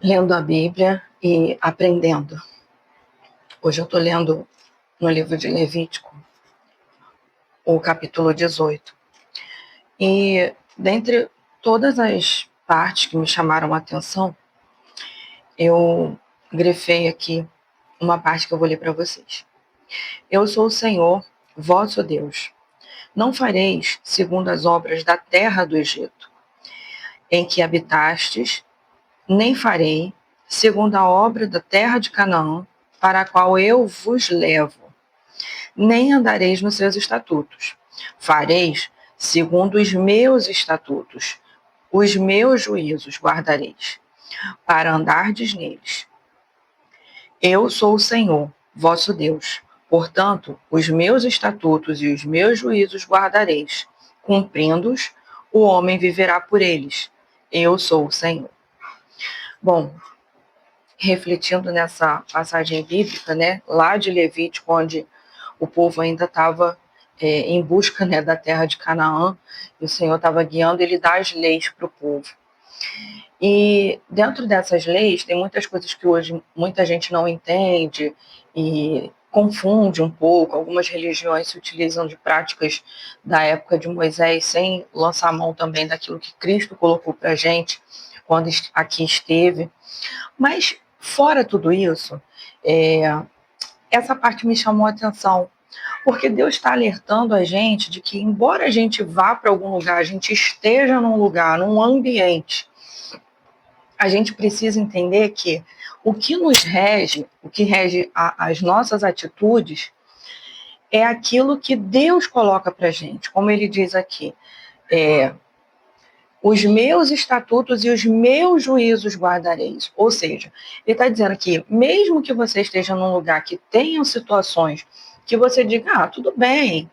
Lendo a Bíblia e aprendendo. Hoje eu estou lendo no livro de Levítico, o capítulo 18. E dentre todas as partes que me chamaram a atenção, eu grifei aqui uma parte que eu vou ler para vocês. Eu sou o Senhor, vosso Deus. Não fareis segundo as obras da terra do Egito, em que habitastes, nem farei segundo a obra da terra de Canaã, para a qual eu vos levo, nem andareis nos seus estatutos. Fareis segundo os meus estatutos, os meus juízos guardareis, para andardes neles. Eu sou o Senhor, vosso Deus. Portanto, os meus estatutos e os meus juízos guardareis. Cumprindo-os, o homem viverá por eles. Eu sou o Senhor. Bom, refletindo nessa passagem bíblica, lá de Levítico, onde o povo ainda estava em busca, da terra de Canaã, e o Senhor estava guiando, ele dá as leis para o povo. E dentro dessas leis, tem muitas coisas que hoje muita gente não entende e confunde um pouco. Algumas religiões se utilizam de práticas da época de Moisés, sem lançar mão também daquilo que Cristo colocou para a gente quando aqui esteve. Mas, fora tudo isso, essa parte me chamou a atenção, porque Deus está alertando a gente de que, embora a gente vá para algum lugar, a gente esteja num lugar, num ambiente, a gente precisa entender que o que nos rege, o que rege as nossas atitudes, é aquilo que Deus coloca para a gente. Como ele diz aqui, os meus estatutos e os meus juízos guardareis. Ou seja, ele está dizendo que mesmo que você esteja num lugar que tenham situações que você diga, tudo bem,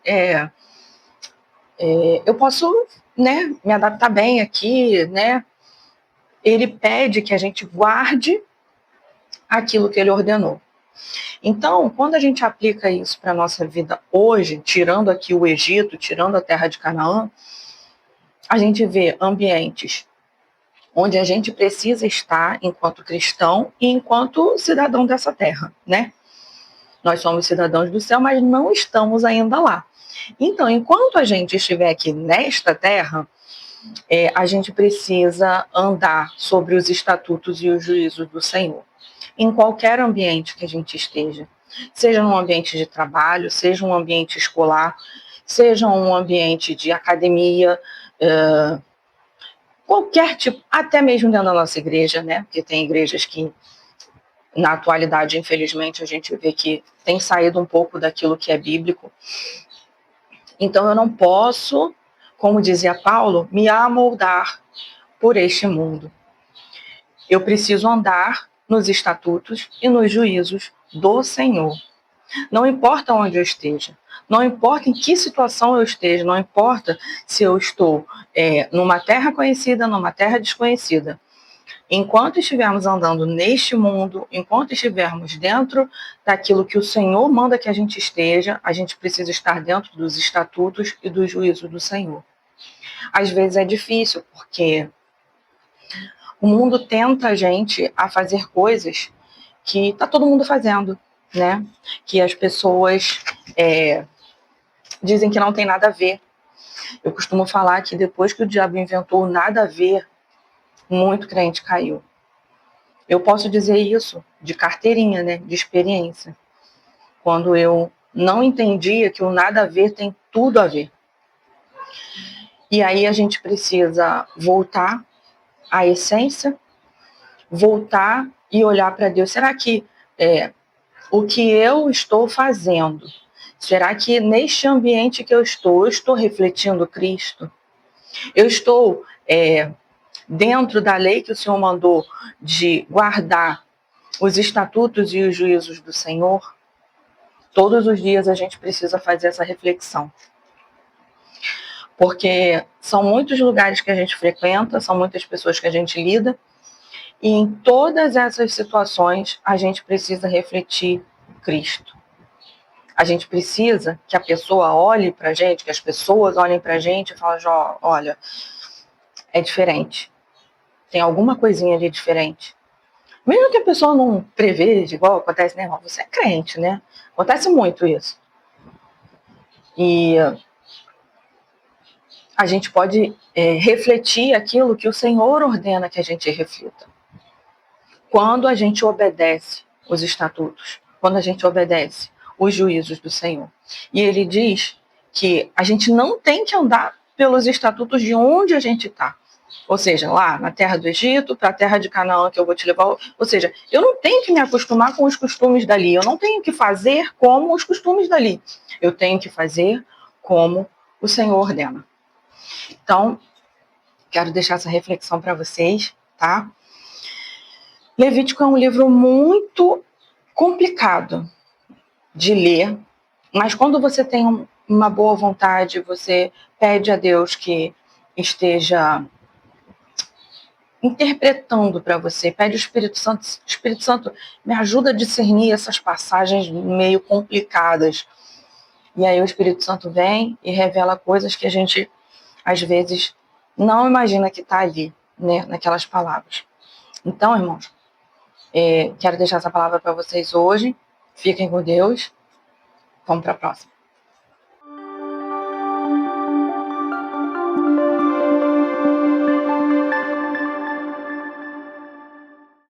eu posso, me adaptar bem aqui, ele pede que a gente guarde aquilo que ele ordenou. Então, quando a gente aplica isso para a nossa vida hoje, tirando aqui o Egito, tirando a terra de Canaã, a gente vê ambientes onde a gente precisa estar enquanto cristão e enquanto cidadão dessa terra, Nós somos cidadãos do céu, mas não estamos ainda lá. Então, enquanto a gente estiver aqui nesta terra, a gente precisa andar sobre os estatutos e os juízos do Senhor, em qualquer ambiente que a gente esteja, seja num ambiente de trabalho, seja um ambiente escolar, seja um ambiente de academia, qualquer tipo, até mesmo dentro da nossa igreja, porque tem igrejas que, na atualidade, infelizmente, a gente vê que tem saído um pouco daquilo que é bíblico. Então, eu não posso, como dizia Paulo, me amoldar por este mundo. Eu preciso andar nos estatutos e nos juízos do Senhor. Não importa onde eu esteja, não importa em que situação eu esteja, não importa se eu estou numa terra conhecida, numa terra desconhecida. Enquanto estivermos andando neste mundo, enquanto estivermos dentro daquilo que o Senhor manda que a gente esteja, a gente precisa estar dentro dos estatutos e dos juízos do Senhor. Às vezes é difícil, porque o mundo tenta a gente a fazer coisas que está todo mundo fazendo, Que as pessoas dizem que não tem nada a ver. Eu costumo falar que depois que o diabo inventou o nada a ver, muito crente caiu. Eu posso dizer isso de carteirinha, de experiência. Quando eu não entendia que o nada a ver tem tudo a ver. E aí a gente precisa voltar à essência, voltar e olhar para Deus. Será que o que eu estou fazendo, será que neste ambiente que eu estou refletindo Cristo? Eu estou dentro da lei que o Senhor mandou de guardar os estatutos e os juízos do Senhor? Todos os dias a gente precisa fazer essa reflexão. Porque são muitos lugares que a gente frequenta, são muitas pessoas que a gente lida, e em todas essas situações a gente precisa refletir Cristo. A gente precisa que a pessoa olhe pra gente, que as pessoas olhem pra gente e falem, olha, é diferente. Tem alguma coisinha ali diferente. Mesmo que a pessoa não preveja, igual acontece, né? Você é crente, né? Acontece muito isso. E a gente pode refletir aquilo que o Senhor ordena que a gente reflita. Quando a gente obedece os estatutos, quando a gente obedece os juízos do Senhor. E ele diz que a gente não tem que andar pelos estatutos de onde a gente está. Ou seja, lá na terra do Egito, para a terra de Canaã que eu vou te levar. Ou seja, eu não tenho que me acostumar com os costumes dali. Eu não tenho que fazer como os costumes dali. Eu tenho que fazer como o Senhor ordena. Então, quero deixar essa reflexão para vocês, tá? Levítico é um livro muito complicado de ler, mas quando você tem uma boa vontade, você pede a Deus que esteja interpretando para você, pede o Espírito Santo, me ajuda a discernir essas passagens meio complicadas. E aí o Espírito Santo vem e revela coisas que a gente, às vezes, não imagina que está ali, né, naquelas palavras. Então, irmãos, quero deixar essa palavra para vocês hoje. Fiquem com Deus. Vamos para a próxima.